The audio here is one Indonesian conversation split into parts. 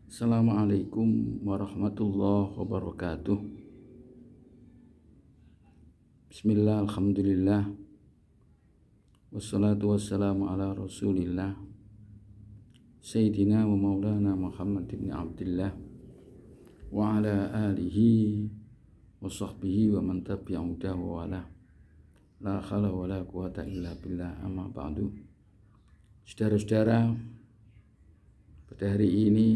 Assalamualaikum warahmatullahi wabarakatuh. Bismillah, alhamdulillah, wassalatu wassalamu ala rasulillah Sayyidina wa maulana Muhammad ibn Abdullah wa ala alihi wa sahbihi wa man tabi'ahu wa ala la khala wa la quwata illa billah, amma ba'du. Saudara-saudara, pada hari ini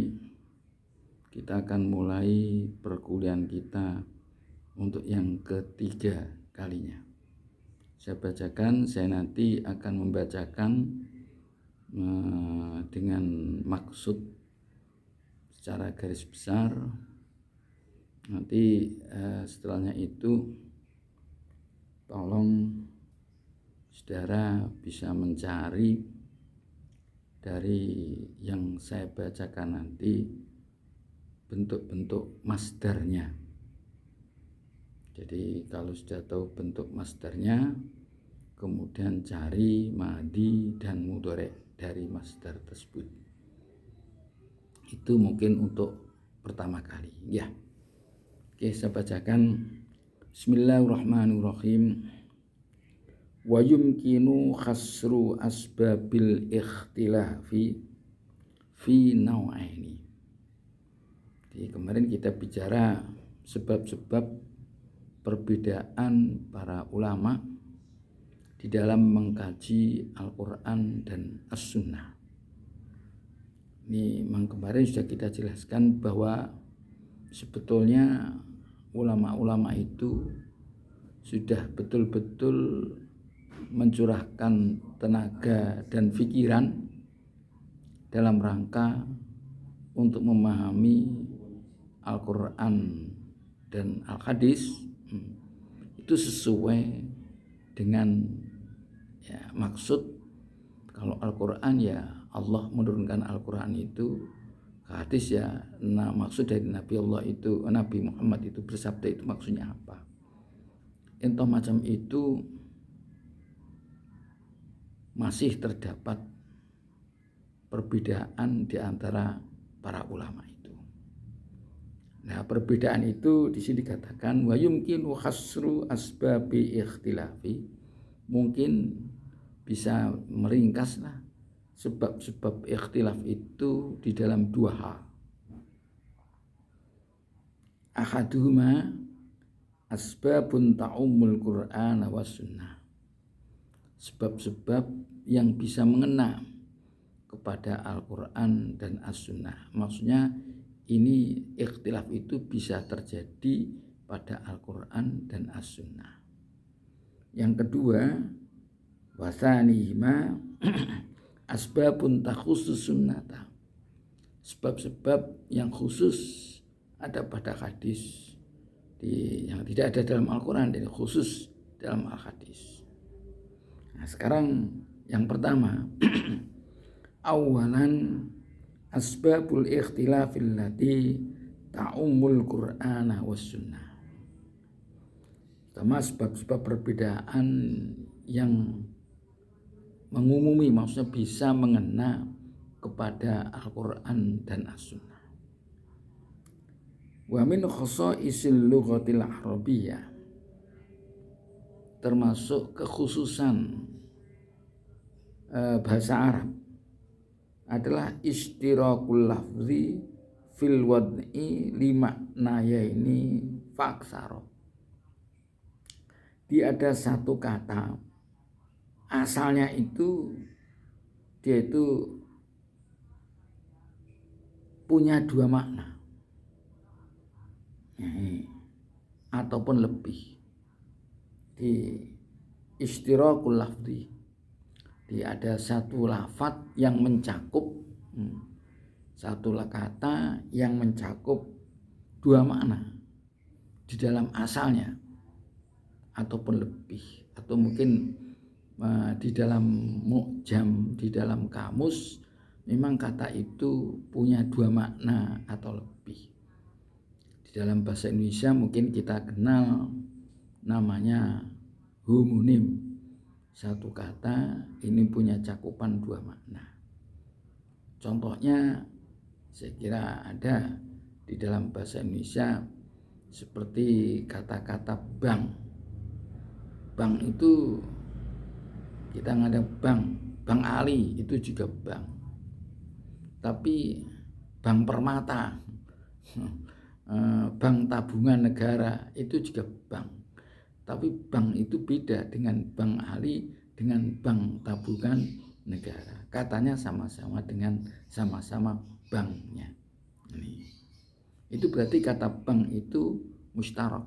kita akan mulai perkuliahan kita untuk yang ketiga kalinya. Saya nanti akan membacakan dengan maksud secara garis besar. Nanti setelahnya itu tolong saudara bisa mencari dari yang saya bacakan nanti bentuk-bentuk masdarnya. Jadi kalau sudah tahu bentuk masdarnya, kemudian cari madi dan mudhari dari masdar tersebut. Itu mungkin untuk pertama kali ya. Oke, saya bacakan. Bismillahirrahmanirrahim. Wa yumkinu khasru asbabil ikhtilafi fi naw'aini. Jadi kemarin kita bicara sebab-sebab perbedaan para ulama di dalam mengkaji Al-Quran dan As-Sunnah. Ini memang kemarin sudah kita jelaskan bahwa sebetulnya ulama-ulama itu sudah betul-betul mencurahkan tenaga dan pikiran dalam rangka untuk memahami Al-Quran dan Al-Hadis itu sesuai dengan maksud. Kalau Al-Quran ya Allah menurunkan Al-Quran itu, hadis ya maksud dari Nabi Muhammad itu bersabda, itu maksudnya apa. Entah macam itu masih terdapat perbedaan di antara para ulama itu. Nah, perbedaan itu di sini dikatakan wa yumkinu khasru asbabi ikhtilafi, mungkin bisa meringkaslah sebab-sebab ikhtilaf itu di dalam dua hal. Ahaduhuma asbabun ta'ummul Qur'an wa sunnah, sebab-sebab yang bisa mengena kepada Al-Quran dan As-Sunnah. Maksudnya ini ikhtilaf itu bisa terjadi pada Al-Quran dan As-Sunnah. Yang kedua, wasanihima asbabun takhusus sunnata, sebab-sebab yang khusus ada pada hadis, yang tidak ada dalam Al-Quran dan khusus dalam Al-Hadis. Nah, sekarang yang pertama, awalan asbabul ikhtilafil lati ta'ummul Qur'ana was sunnah. Pertama, sebab-sebab perbedaan yang mengumumi, maksudnya bisa mengena kepada Al-Quran dan As-Sunnah. Wa min khasaisil lughatil arabiyyah, termasuk kekhususan bahasa Arab adalah istirakul lafzi fil wad'i lima nayaini faksaro. Dia ada satu kata, asalnya itu dia itu punya dua makna ataupun lebih. Di istirakul lafzi, dia ada satu lafaz yang mencakup satu kata yang mencakup dua makna di dalam asalnya ataupun lebih, atau mungkin di dalam mu'jam, di dalam kamus memang kata itu punya dua makna atau lebih. Di dalam bahasa Indonesia mungkin kita kenal namanya homonim. Satu kata ini punya cakupan dua makna. Contohnya Saya kira ada di dalam bahasa Indonesia seperti kata-kata bank. Bank itu kita ada Bank Ali itu juga bank. Tapi Bank Permata, Bank Tabungan Negara itu juga bank. Tapi bank itu beda dengan Bank Ali dengan Bank Tabungan Negara. Katanya sama-sama dengan sama-sama banknya. Itu berarti kata bank itu mustarak,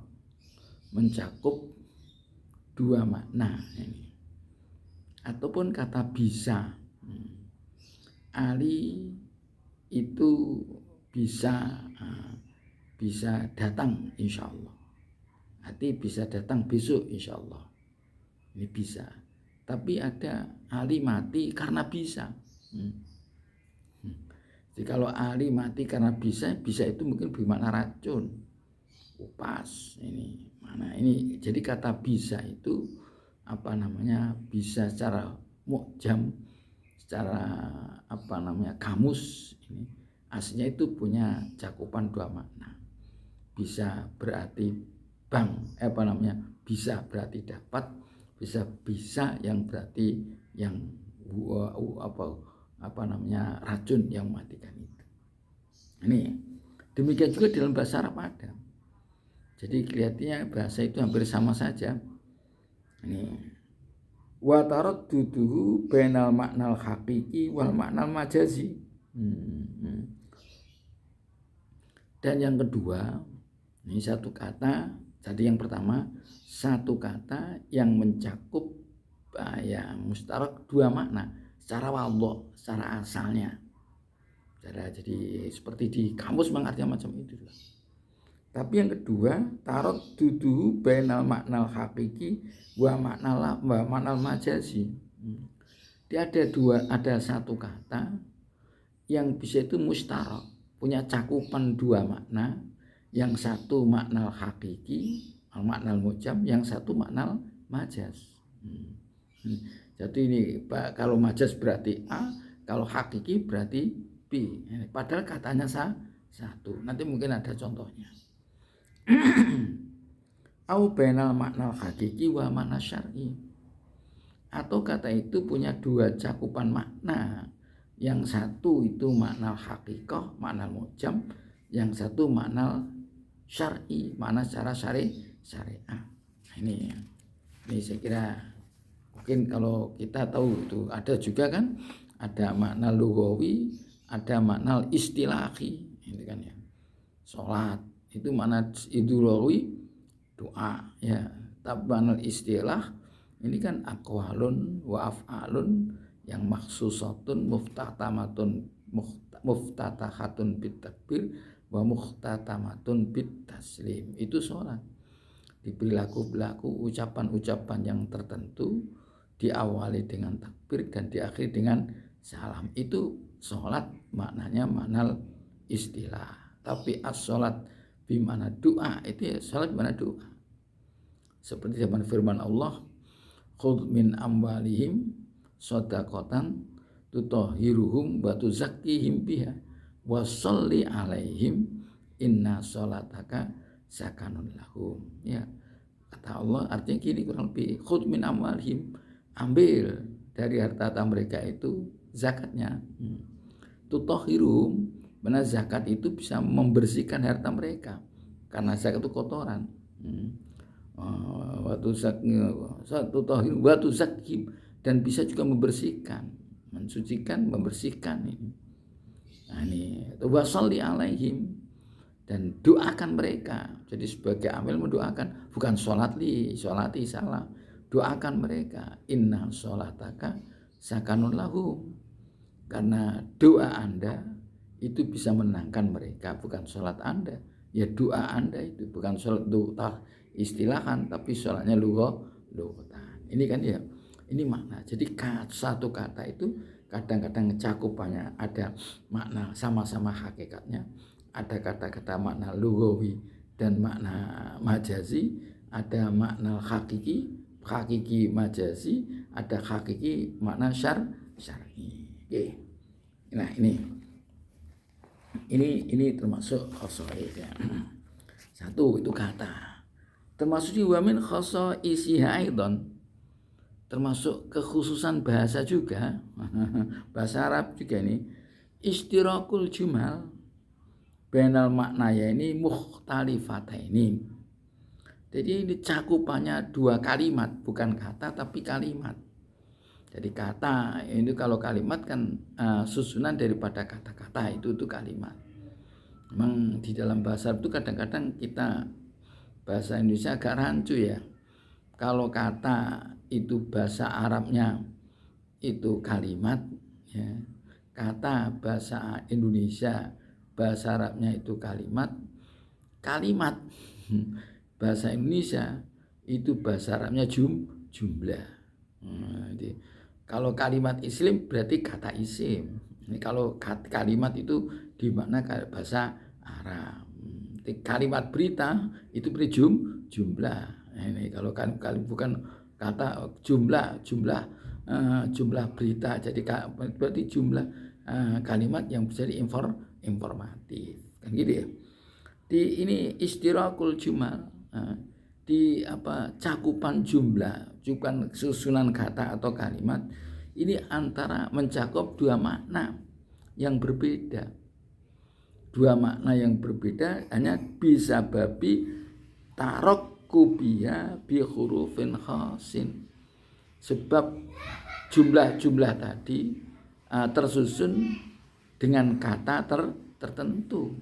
mencakup dua makna ini. Ataupun kata bisa. Ali itu bisa datang insya Allah. Arti bisa datang besok insya Allah. Ini bisa. Tapi ada Ali mati karena bisa. Jadi kalau Ali mati karena bisa itu mungkin bermakna racun. Pas ini mana ini. Jadi kata bisa itu bisa secara mu'jam, secara kamus ini aslinya itu punya cakupan dua makna. Bisa berarti bisa berarti dapat, bisa yang berarti yang racun yang mematikan itu. Ini demikian juga dalam bahasa Arab ada. Jadi kelihatannya bahasa itu hampir sama saja. Ini wa taradduduhu bainal maknal haqiqi wal maknal majazi. Dan yang kedua, ini satu kata. Jadi yang pertama satu kata yang mencakup mustarak dua makna secara wadhu, secara asalnya. Jadi seperti di kamus mengartikan macam itu. Tapi yang kedua, taradduduhu bainal maknal haqiqi wa maknal majazi. Dia ada satu kata yang bisa itu mustarak, punya cakupan dua makna, yang satu maknal haqiqi, maknal mu'jam, yang satu maknal majaz. Jadi ini kalau majaz berarti A, kalau hakiki berarti B. Padahal katanya satu. Nanti mungkin ada contohnya. Au bainal maknal hakiki wa makna syar'i. Atau kata itu punya dua cakupan makna. Yang satu itu makna hakikah, makna mu'jam, yang satu makna syar'i, makna secara syariah. Ini saya kira mungkin kalau kita tahu itu ada juga kan, ada makna lughawi, ada makna istilahi, ini kan ya. Salat itu makna lughawi doa ya. Tapi makna istilah ini kan aqwalun wa af'alun yang makhsusatun muftatahatun bit takbir wa muhtatamatun bit taslim. Itu salat. Di perilaku ucapan-ucapan yang tertentu diawali dengan takbir dan diakhiri dengan salam. Itu sholat maknanya makna istilah. Tapi as-sholat bimana doa, itu ya sholat bimana doa. Seperti zaman firman Allah, khudh min amwalihim shadaqatan tutahhiruhum wa tuzakkihim biha wa sholli alaihim inna sholataka sakanun lahum. Ya, kata Allah artinya gini kurang lebih, khudh min amwalihim, ambil dari harta mereka itu zakatnya. Tutahhiruhum, benar zakat itu bisa membersihkan harta mereka karena zakat itu kotoran. Wa tuzakkihim, dan bisa juga membersihkan, mensucikan, membersihkan ini. Nah ini wa sholli alaihim, dan doakan mereka. Jadi sebagai amil mendoakan, bukan sholati salah. Doakan mereka, inna sholataka sakanun lahum, karena doa Anda itu bisa menenangkan mereka, bukan sholat Anda. Ya doa Anda itu bukan sholat doa istilahan, tapi sholatnya lughatan. Ini kan ya, ini makna. Jadi satu kata itu kadang-kadang cakupannya ada makna sama-sama hakikatnya. Ada kata-kata makna lughawi dan makna majazi, ada makna hakiki majazi, ada hakiki makna syar'i. Oke. Nah, ini Ini termasuk khosois ya. Satu itu kata. Termasuk juga min khosoisiha aidon. Termasuk kekhususan bahasa juga. Bahasa Arab juga ini. Istirakul jumal bainal maknaya ini mukhtalifata ini. Jadi ini cakupannya dua kalimat, bukan kata tapi kalimat. Jadi kata ini kalau kalimat kan susunan daripada kata-kata itu kalimat. Memang di dalam bahasa itu kadang-kadang kita bahasa Indonesia agak rancu ya. Kalau kata itu bahasa Arabnya itu kalimat ya. Kata bahasa Indonesia bahasa Arabnya itu kalimat. Kalimat bahasa Indonesia itu bahasa Arabnya jumlah. Jadi, kalau kalimat isim berarti kata isim. Ini kalau kalimat itu di makna bahasa Arab. Kalimat berita itu beri jumlah. Ini kalau bukan kata jumlah berita, jadi berarti jumlah kalimat yang menjadi informatif. Kan gitu ya. Di ini istirakul jumal di cakupan jumlah, cakupan susunan kata atau kalimat ini antara mencakup dua makna yang berbeda. Dua makna yang berbeda hanya bisa babi tarok kubia bi hurufin khasin. Sebab jumlah-jumlah tadi tersusun dengan kata tertentu.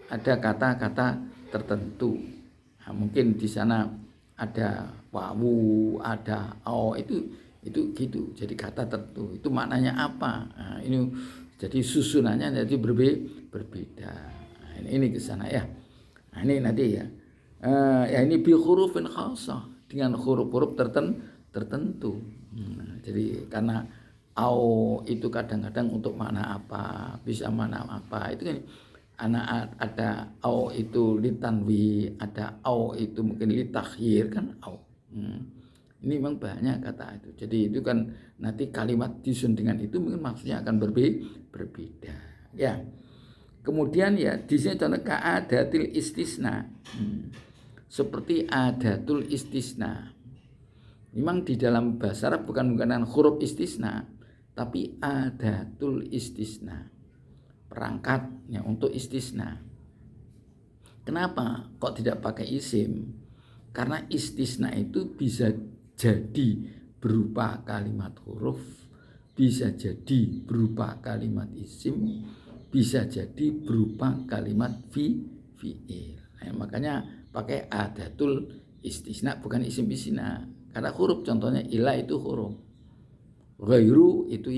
Ada kata-kata tertentu. Nah, mungkin di sana ada wawu, ada au, itu gitu. Jadi kata tertentu. Itu maknanya apa? Nah, ini jadi susunannya jadi berbeda. Nah, ini ke sana ya. Nah, ini nanti ya. Ya ini bi hurufin khasah, dengan huruf-huruf tertentu. Jadi karena au itu kadang-kadang untuk makna apa, bisa makna apa, itu kan ada au itu litanwi, ada au itu mungkin litakhir kan au. Ini memang banyak kata itu. Jadi itu kan nanti kalimat disusun dengan itu mungkin maksudnya akan berbeda. Ya. Kemudian ya di sini contoh ka'adatil istisna. Seperti adatul istisna. Memang di dalam bahasa Arab bukan menggunakan huruf istisna, tapi adatul istisna. Perangkatnya untuk istisna. Kenapa kok tidak pakai isim? Karena istisna itu bisa jadi berupa kalimat huruf, bisa jadi berupa kalimat isim, bisa jadi berupa kalimat fi'il. Nah, makanya pakai adatul istisna bukan isim istisna. Karena huruf contohnya ila itu huruf. Ghairu itu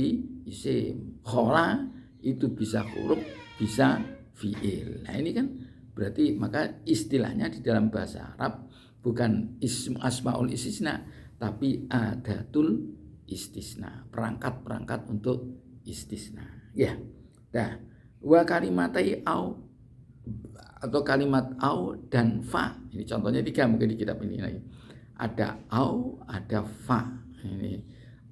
isim. Khola itu bisa huruf, bisa fi'il. Nah ini kan berarti maka istilahnya di dalam bahasa Arab bukan asmaul istisna, tapi adatul istisna, perangkat-perangkat untuk istisna. Ya. Nah, wa kalimatai au atau kalimat au dan fa. Ini contohnya 3 mungkin di kitab ini lagi. Ada au, ada fa. Ini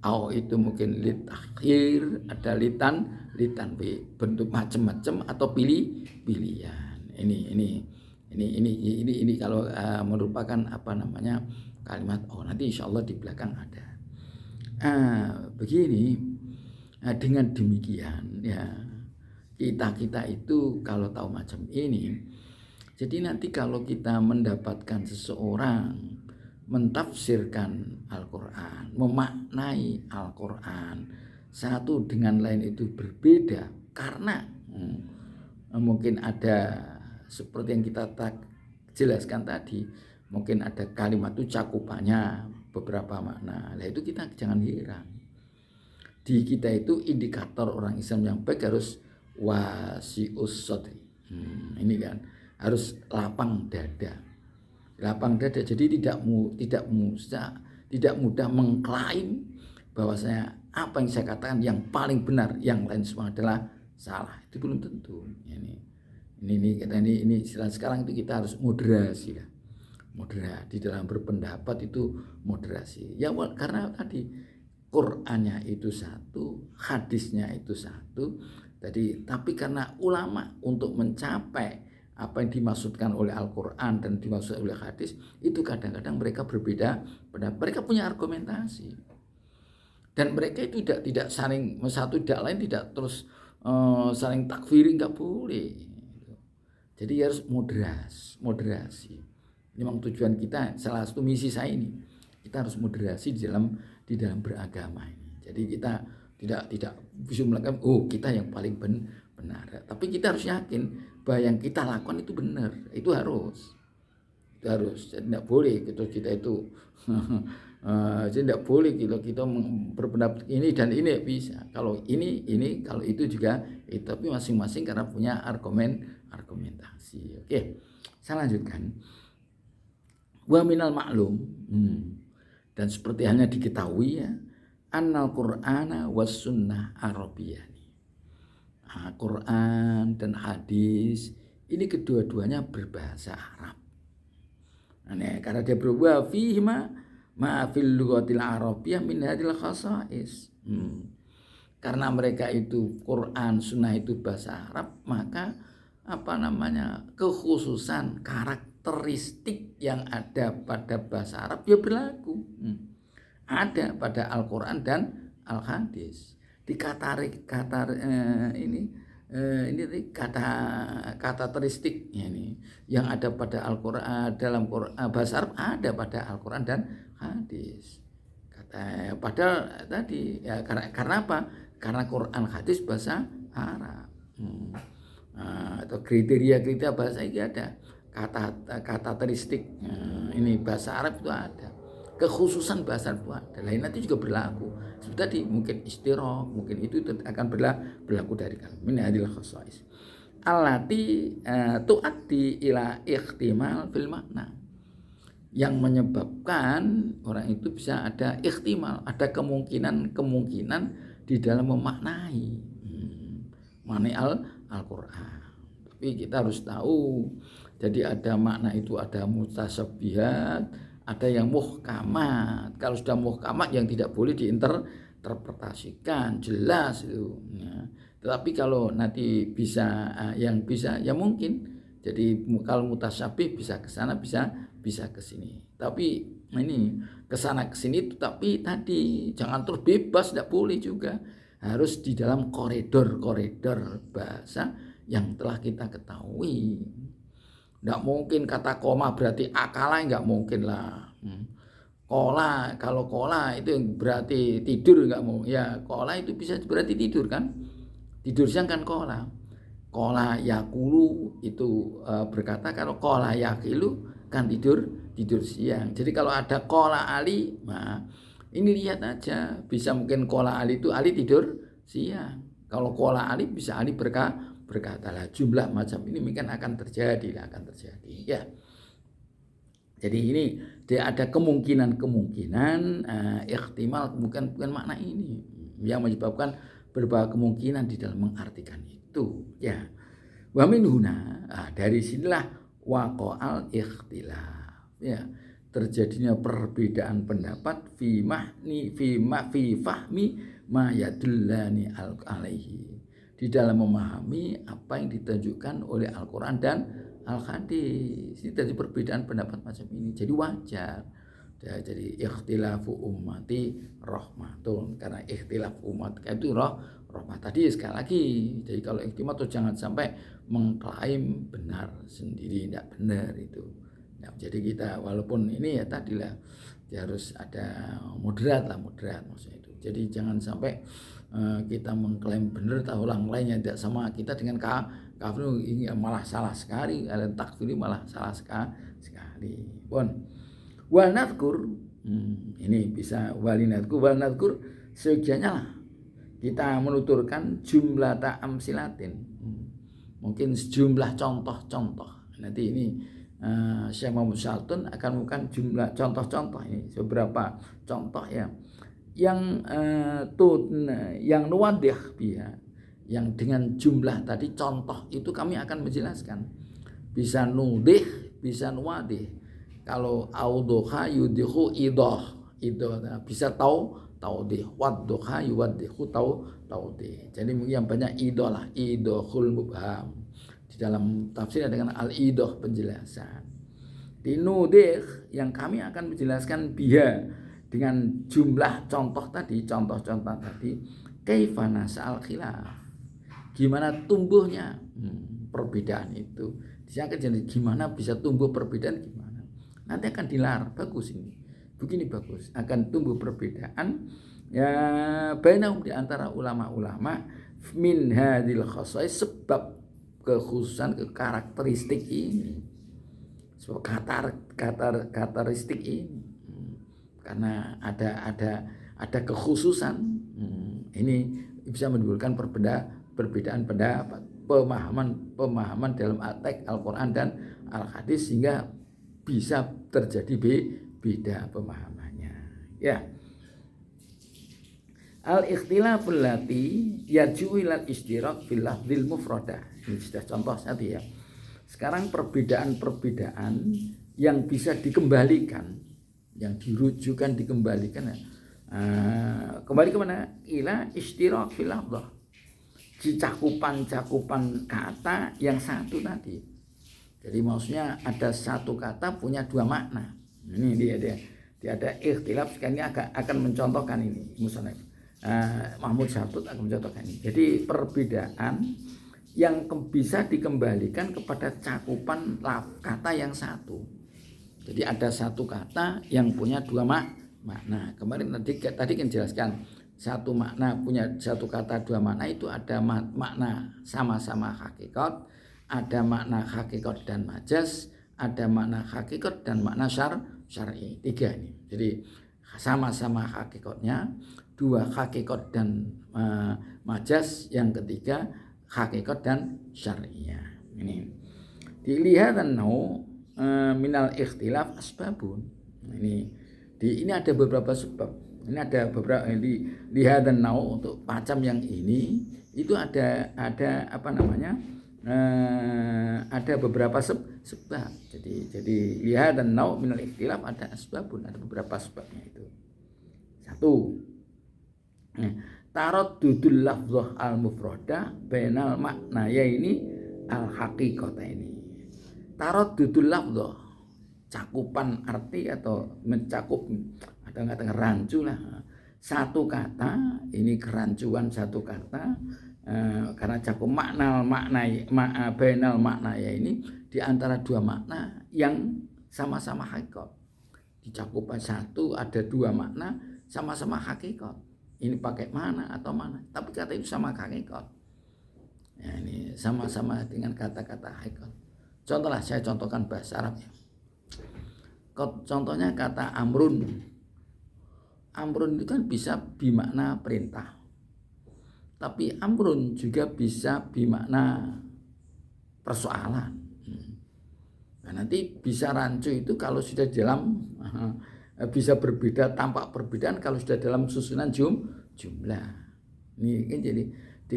au itu mungkin litakhir, ada litanwi, bentuk macam-macam atau pilihan. Ini kalau merupakan kalimat nanti insyaallah di belakang ada. Begini, dengan demikian ya kita itu kalau tahu macam ini, jadi nanti kalau kita mendapatkan seseorang mentafsirkan Al-Quran, memaknai Al-Quran satu dengan lain itu berbeda karena mungkin ada seperti yang kita jelaskan tadi, mungkin ada kalimat itu cakupannya beberapa makna. Nah itu kita jangan heran. Di kita itu indikator orang Islam yang baik harus wasi'us sadri. Ini kan harus lapang dada. Lapang dada, jadi tidak mudah mengklaim bahwasanya apa yang saya katakan yang paling benar, yang lain semua adalah salah. Itu belum tentu. Ini sekarang itu kita harus moderasi ya. Moderasi di dalam berpendapat itu moderasi. Ya karena tadi Qur'annya itu satu, hadisnya itu satu, Jadi tapi karena ulama untuk mencapai apa yang dimaksudkan oleh Al-Quran dan dimaksud oleh hadis, itu kadang-kadang mereka berbeda, mereka punya argumentasi, dan mereka itu tidak saling satu tidak lain tidak terus saling takfiri, nggak boleh. Jadi harus moderasi. Memang tujuan kita, salah satu misi saya ini, kita harus moderasi di dalam beragama ini. Jadi kita tidak bisa melakukan kita yang paling benar. Tapi kita harus yakin bahwa yang kita lakukan itu benar. Itu harus. Jadi tidak boleh kita itu jadi tidak boleh kita berpendapat ini dan ini bisa. Kalau ini kalau itu juga itu, tapi masing-masing karena punya argumentasi. Oke. Saya lanjutkan. Wa minal maklum, dan seperti hanya diketahui ya, annal Qur'ana was sunnah Arabiyani. Quran dan hadis ini kedua-duanya berbahasa Arab. Karena dia berubah fihima ma fil lughatil arabiyyah min hadil khasais. Karena mereka itu Quran, sunnah itu bahasa Arab, maka kekhususan karakteristik yang ada pada bahasa Arab ya berlaku. Ada pada Al-Quran dan Al-Hadis. Di karakteristik ini yang ada pada Al-Quran, dalam Quran, bahasa Arab ada pada Al-Quran dan hadis. Padahal tadi ya, karena apa? Karena Quran hadis bahasa Arab. Atau kriteria bahasa ini ada, karakteristik ini bahasa Arab itu ada, kekhususan bahasa Arab itu ada. Lain nanti juga berlaku. Seperti tadi mungkin istiraq, mungkin itu akan berlaku dari min hadil khasais allati tuaddi ila ihtimal fil makna, yang menyebabkan orang itu bisa ada ihtimal, ada kemungkinan di dalam memaknai Al-Quran. Tapi kita harus tahu, jadi ada makna itu, ada mutasyabihat, ada yang muhkamat. Kalau sudah muhkamat yang tidak boleh diinterpretasikan, jelas itu. Ya. Tetapi kalau nanti bisa yang bisa ya mungkin. Jadi kalau mutasyabih bisa ke sana, bisa ke sini. Tapi ini ke sana ke sini, tapi tadi jangan terus bebas, tidak boleh juga. Harus di dalam koridor bahasa yang telah kita ketahui. Nggak mungkin kata koma berarti akala, nggak mungkin lah. Kola, kalau kola itu berarti tidur, nggak mau. Ya kola itu bisa berarti tidur kan? Tidur siang kan kola. Kola yakulu itu berkata, kalau kola yakilu kan tidur siang. Jadi kalau ada kola Ali, nah ini lihat aja, bisa mungkin kola Ali itu Ali tidur siang. Kalau kola Ali bisa Ali berkata lah, jumlah macam ini mungkin akan terjadi ya. Jadi ini dia ada kemungkinan ihtimal, bukan makna ini yang menyebabkan berbagai kemungkinan di dalam mengartikan itu ya. Wa min huna, dari sinilah waqa'al ikhtilaf ya, terjadinya perbedaan pendapat fi fahmi ma yadullani alaihi, di dalam memahami apa yang ditunjukkan oleh Al-Quran dan Al-Hadis. Ini terjadi perbedaan pendapat macam ini, jadi wajar. Jadi ikhtilafu ummati rahmatun, karena ikhtilaf umat itu rahmat. Tadi sekali lagi, jadi kalau ikhtimat itu jangan sampai mengklaim benar sendiri, tidak benar itu. Nah, jadi kita walaupun ini ya tadilah ya harus ada moderat maksudnya itu. Jadi jangan sampai kita mengklaim benar, tahu orang lain yang tidak sama kita dengan kafir, ini malah salah sekali, ada takfir malah salah sekali. Wal nadhkur, ini bisa wal nadhkur seyogianya lah kita menuturkan jumlah ta'amsilatin, mungkin sejumlah contoh-contoh. Nanti ini Syekh Muhammad Shaltun akan bukan jumlah contoh-contoh, ini beberapa contoh ya yang nuwadih biha, yang dengan jumlah tadi contoh itu kami akan menjelaskan, bisa nudih, bisa nuwadih. Kalau audhoha yudihu idoh bisa tahu taudih, wadduha yuwaddihu taudih. Jadi yang banyak idoh lah, idohul mubham. Di dalam tafsir ada dengan al-idoh, penjelasan. Di nudih yang kami akan menjelaskan biha dengan jumlah contoh tadi, contoh-contoh tadi, kaifana sa'al khilaf. Gimana tumbuhnya perbedaan itu. Disangka jadi gimana bisa tumbuh perbedaan gimana. Nanti akan dilar, bagus ini. Begini bagus, akan tumbuh perbedaan ya bainahum di antara ulama-ulama min hadil khasais, sebab kekhususan karakteristik ini. Sebab karakteristik ini karena ada kekhususan ini bisa menimbulkan perbedaan pendapat, pemahaman dalam teks Al-Quran dan Al-Hadis, sehingga bisa terjadi beda pemahamannya. Ya. Al-ikhtilaful lati yarju ilal istirak fil lafzil mufradah. Ini sudah contoh tadi ya. Sekarang perbedaan yang bisa dikembalikan, yang dirujukan dikembalikan, kembali ke mana? Ila istirak fil lafzah. Cakupan kata yang satu tadi. Jadi maksudnya ada satu kata punya dua makna. Ini dia ada ikhtilaf. Sekarang ini akan mencontohkan ini musannaf. Mahmud Syatut akan mencontohkan ini. Jadi perbedaan yang bisa dikembalikan kepada cakupan kata yang satu. Jadi ada satu kata yang punya dua makna. Kemarin tadi kan jelaskan satu makna punya satu kata dua makna, itu ada makna sama-sama hakikat, ada makna hakikat dan majaz, ada makna hakikat dan makna syar'i. Tiga ini. Jadi sama-sama hakikatnya, dua hakikat dan majaz, yang ketiga hakikat dan syariah. Ini dilihat minal ikhtilaf asbabun. Ini ada beberapa sebab. Ini ada beberapa lihat dan untuk macam yang ini itu ada apa namanya? Ada beberapa sebab. Jadi lihat dan minal ikhtilaf ada asbabun, ada beberapa sebabnya itu. Satu, taraddudul lafzah al-mufradah bainal maknaya ini al-haqiqata ini. Taraddudul lafzah, cakupan arti atau mencakup, ada kata rancu lah. Satu kata, ini kerancuan satu kata, karena cakup bainal maknaya ini di antara dua makna yang sama-sama hakikat. Di cakupan satu ada dua makna sama-sama hakikat. Ini pakai mana atau mana, tapi kata itu sama hakikat. Ya, ini sama-sama dengan kata-kata hakikat. Contohlah, saya contohkan bahasa Arab ya. Contohnya kata amrun. Amrun itu kan bisa bermakna perintah, tapi amrun juga bisa bermakna persoalan. Nah, nanti bisa rancu itu kalau sudah dalam bisa berbeda, tampak perbedaan kalau sudah dalam susunan jumlah. Ini kan jadi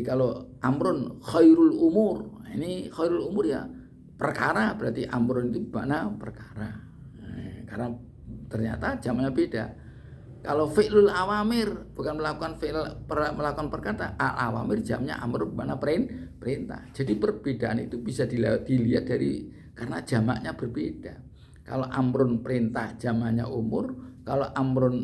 kalau amrun khairul umur, ini khairul umur ya perkara, berarti amrun itu makna perkara. Karena ternyata jamaknya beda. Kalau fi'lul awamir bukan melakukan perkara, al-awamir jamnya amr makna perintah. Jadi perbedaan itu bisa dilihat dari karena jamaknya berbeda. Kalau amrun perintah jamaknya umur, kalau amrun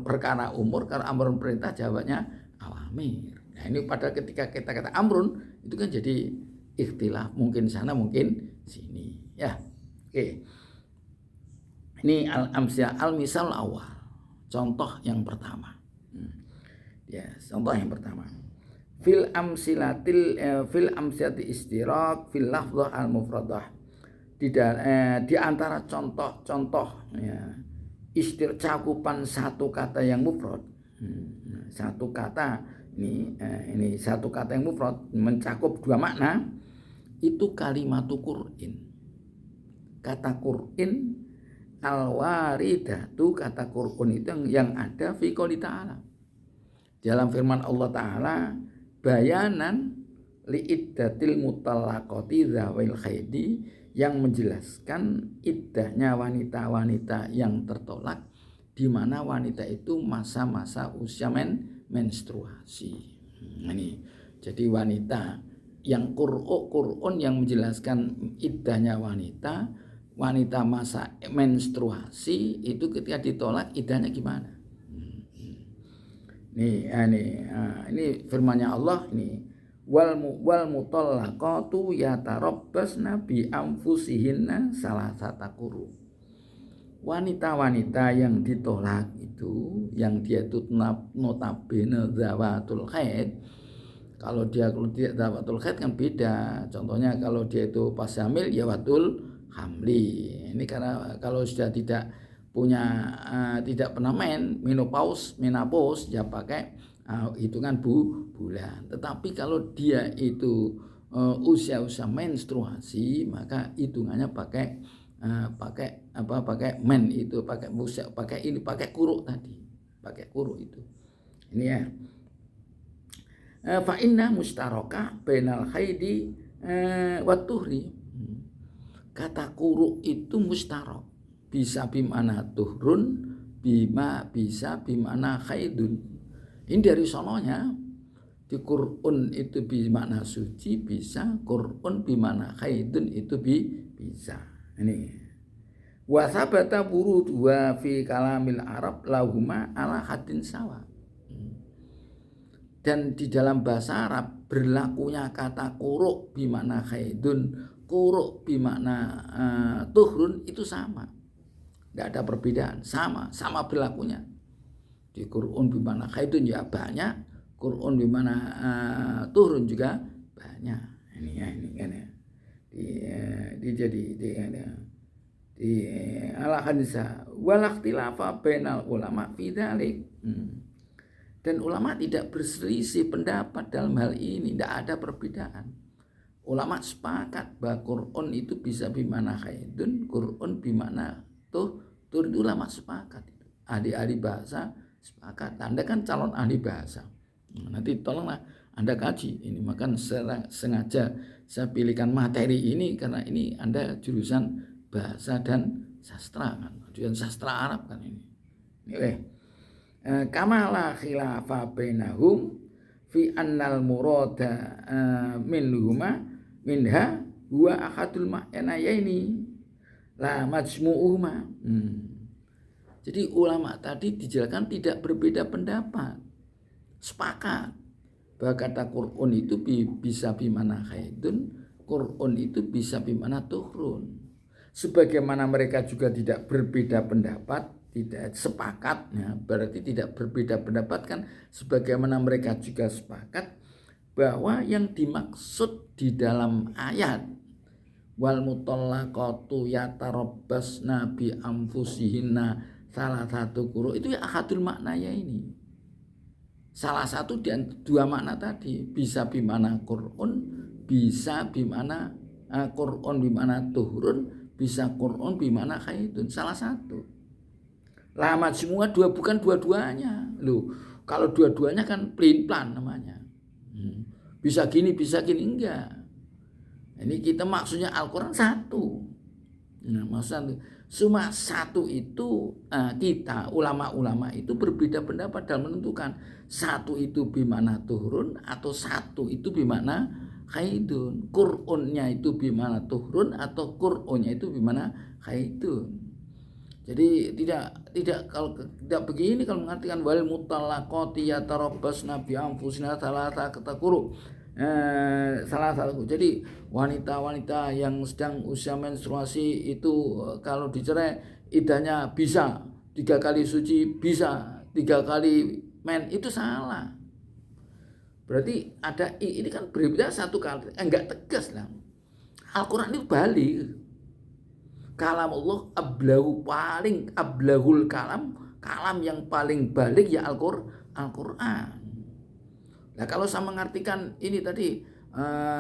perkara umur, kalau amrun perintah jamaknya awamir. Nah, ini pada ketika kita kata amrun itu kan jadi ikhtilaf, mungkin sana mungkin sini ya. Oke. Ini al-amsiyah al-misal awal. Contoh yang pertama. Ya, contoh yang pertama. Fil amsiyati istirak fil lafzah al-mufradah. Di antara contoh-contoh ya, cakupan satu kata yang mufrad. Satu kata ini satu kata yang mufrad mencakup dua makna, itu kalimatu Qur'in. Kata Qur'in al-waridatu, kata Qur'an itu yang ada fi qouli ta'ala. Dalam firman Allah Ta'ala, bayanan liiddatil mutallaqati dzawil khaidi, yang menjelaskan iddahnya wanita-wanita yang tertolak di mana wanita itu masa-masa usia menstruasi. Ini jadi wanita yang Qur'an yang menjelaskan iddahnya wanita masa menstruasi itu ketika ditolak iddahnya gimana? Ini firman-Nya Allah ini wal mutallaqatu yatarabbasna bi anfusihinna salasata quru. Wanita-wanita yang ditolak itu yang dia itu notabene zawatul haid. Kalau tidak zawatul haid kan beda. Contohnya kalau dia itu pas hamil ya watul hamli. Ini karena kalau sudah tidak punya tidak pernah menopause ya pakai hitungan bulan. Tetapi kalau dia itu usia menstruasi maka hitungannya pakai men itu pakai kuruk tadi, pakai kuruk itu. Ini ya. Fa inna mustaraka bainal haidi wa tuhri. Kata kuruk itu mustarok. Bisa bimana tuhrun, bisa bimana haidun. Ini dari sononya. Di Qur'an itu bimana suci bisa, Qur'an bimana haidun itu bisa. Ini wasabata buru dua fi kalamil Arab lahuma ala hadin sawa. Dan di dalam bahasa Arab berlakunya kata kuruk bimana haidun, kuruk bimana tuhrun itu sama, tidak ada perbedaan, sama berlakunya. Di Qur'an bimana haidun ya banyak, Qur'an bimana tuhrun juga banyak. Ini kan ya. Di ala hadisa wal ikhtilafa bainal ulama fi dzalik. Dan ulama tidak berselisih pendapat dalam hal ini, tidak ada perbedaan. Ulama sepakat bahwa Qur'an itu bisa bimana haidun, Qur'an bimana tur ulama sepakat itu. Ahli-ahli bahasa sepakat. Anda kan calon ahli bahasa. Nanti tolonglah Anda kaji ini, makan sengaja saya pilihkan materi ini karena ini Anda jurusan bahasa dan sastra kan, jurusan sastra Arab kan ini. Kamala khilafa bainahum fi annal murada minha huwa ahadul ma'nayaini la majmu'uhuma. Jadi ulama tadi dijelaskan tidak berbeda pendapat, sepakat bahwa kata Qur'an itu bisa bimana haidun, Qur'an itu bisa bimana tuhrun. Sebagaimana mereka juga tidak berbeda pendapat, tidak sepakat, berarti tidak berbeda pendapat kan, sebagaimana mereka juga sepakat bahwa yang dimaksud di dalam ayat wal mutallaqatu yatarabbasna bi anfusihinna salah satu quru itu ya ahadul maknanya ini. Salah satu di dua makna tadi, bisa bimana Qur'an, bisa bimana Qur'an bimana tuhrun, bisa Qur'an bimana haidun, salah satu. Lama semua bukan dua-duanya. Loh, kalau dua-duanya kan pelin-pelan namanya. Bisa gini enggak. Ini kita maksudnya Al-Qur'an satu. Nah, maksudnya cuma satu itu kita ulama-ulama itu berbeda pendapat dalam menentukan satu itu bimana turun atau satu itu bimana haidun. Qur'annya itu bimana turun atau Qur'annya itu bimana haidun. Jadi tidak kalau tidak begini kalau mengartikan wal mutallaqati yatarabbasna bi anfusina salasa kata quru. Salah satu. Jadi wanita-wanita yang sedang usia menstruasi itu kalau dicerai iddahnya bisa 3 kali suci, bisa 3 kali men, itu salah. Berarti ada ini kan berbeda satu kali, enggak tegas lah. Al-Qur'an itu balik. Kalam Allah ablahul kalam yang paling balik ya Al-Qur'an. Nah kalau saya mengartikan ini tadi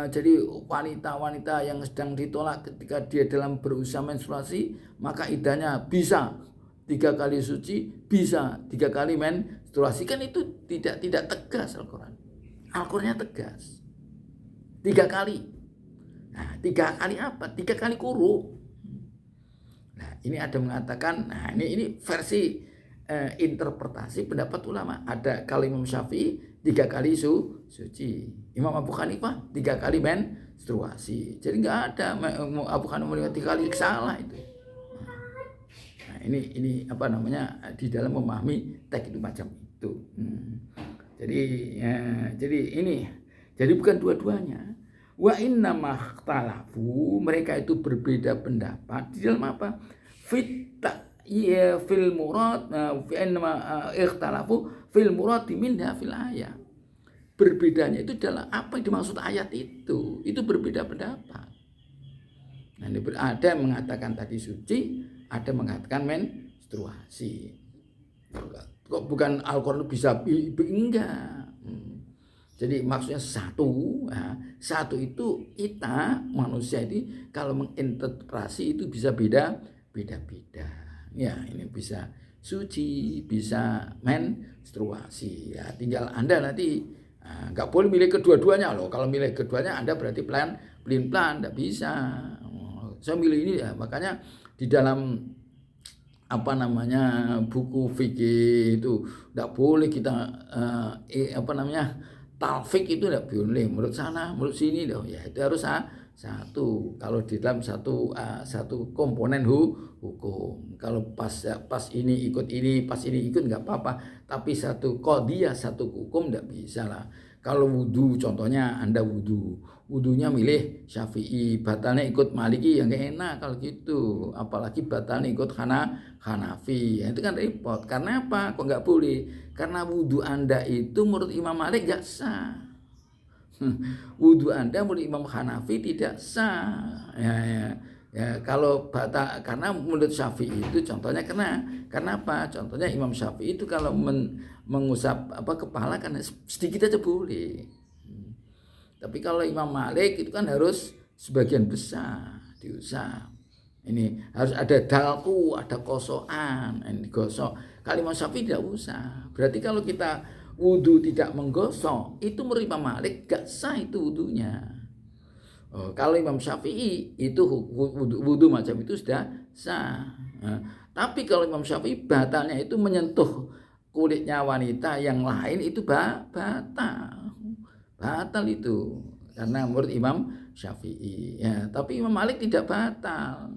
jadi wanita-wanita yang sedang ditolak ketika dia dalam berusia menstruasi maka iddahnya bisa 3 kali suci, bisa 3 kali menstruasi, kan itu tidak tegas Al-Qur'an. Al-Qur'annya tegas 3 kali. Nah 3 kali apa? 3 kali quru. Nah ini ada mengatakan, nah ini versi interpretasi pendapat ulama. Ada kalau Imam Syafi'i 3 kali suci, Imam Abu Hanifah 3 kali menstruasi. Jadi nggak ada Abu Hanifah 3 kali, salah itu. Nah, ini apa namanya di dalam memahami teks itu macam itu. Jadi ini, jadi bukan dua-duanya. Wa inna makhtalafu, mereka itu berbeda pendapat di dalam apa? Fil murad, fi inna ikhtalafu fil murad minha fil ayat. Berbedanya itu adalah apa yang dimaksud ayat itu berbeda pendapat. Nah, ada yang mengatakan tadi suci, ada yang mengatakan menstruasi. Kok bukan Al-Quran bisa enggak. Jadi maksudnya satu itu kita manusia ini kalau menginterpretasi itu bisa beda-beda. Ya, ini bisa suci, bisa menstruasi. Ya, tinggal Anda nanti nggak boleh milih kedua-duanya loh. Kalau milih keduanya Anda berarti plan, enggak bisa. Saya milih ini ya, makanya di dalam apa namanya buku fikih itu enggak boleh kita talfik itu tidak boleh menurut sana, menurut sini loh. Ya itu harus satu. Kalau di dalam satu komponen hukum. Kalau pas ini ikut ini, pas ini ikut nggak apa-apa. Tapi satu qadiyah, satu hukum nggak bisa lah. Kalau wudu, contohnya Anda wudunya milih Syafi'i, batalnya ikut Maliki, yang gak enak kalau gitu. Apalagi batalnya ikut Hanafi, ya, itu kan repot. Karena apa? Kok nggak boleh? Karena wudu Anda itu menurut Imam Malik nggak sah. Wudu Anda menurut Imam Hanafi tidak sah. Ya, kalau batal karena menurut Syafi'i itu contohnya karena apa? Contohnya Imam Syafi'i itu kalau mengusap kepala kan sedikit aja boleh. Tapi kalau Imam Malik itu kan harus sebagian besar diusap. Ini harus ada dalku, ada kosokan, ini digosok. Kalau Imam Syafi'i tidak usah. Berarti kalau kita wudu tidak menggosok, itu menurut Imam Malik gak sah itu wudunya. Kalau Imam Syafi'i itu wudu macam itu sudah sah. Tapi kalau Imam Syafi'i batalnya itu menyentuh kulitnya wanita yang lain itu batal itu karena menurut Imam Syafi'i ya. Tapi Imam Malik tidak batal.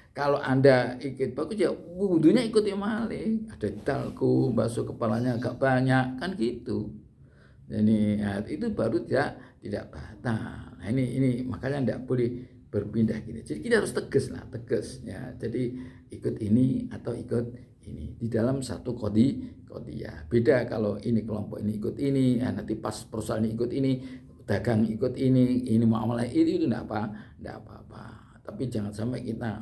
Kalau Anda ikut bagus ya wudunya ikut Imam Malik. Ada talku, basuh kepalanya agak banyak kan gitu. Jadi ya, itu baru tidak batal. Nah, ini makanya tidak boleh berpindah gini. Jadi kita harus tegas ya. Jadi ikut ini atau ikut ini di dalam satu qadiyah. Beda kalau ini kelompok ini ikut ini, ya nanti pas perusahaan ini ikut ini, dagang ikut ini muamalah itu enggak apa-apa. Tapi jangan sampai kita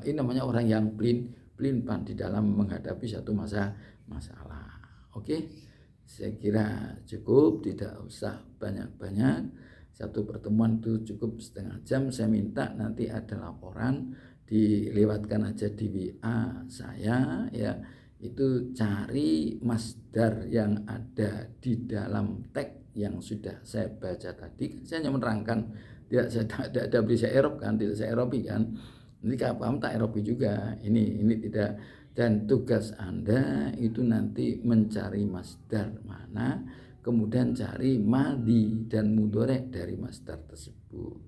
ini namanya orang yang pelin-pelan di dalam menghadapi satu masalah. Oke. Saya kira cukup, tidak usah banyak-banyak. Satu pertemuan itu cukup setengah jam. Saya minta nanti ada laporan dilewatkan aja di WA saya ya, itu cari masdar yang ada di dalam teks yang sudah saya baca tadi. Saya hanya menerangkan, tidak beri saya Eropa kan, tidak saya Eropi kan. Nanti kalau paham tak Eropi juga. Ini tidak. Dan tugas Anda itu nanti mencari masdar mana, kemudian cari madi dan mudhari dari masdar tersebut.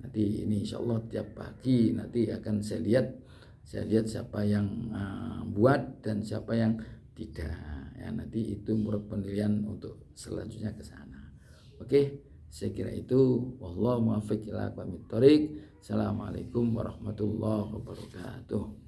Nanti ini insya Allah tiap pagi nanti akan saya lihat siapa yang buat dan siapa yang tidak. Ya, nanti itu menurut penilaian untuk selanjutnya ke sana. Oke, saya kira itu. Wallahu muwaffiq ila aqwamit thoriq. Assalamualaikum warahmatullahi wabarakatuh.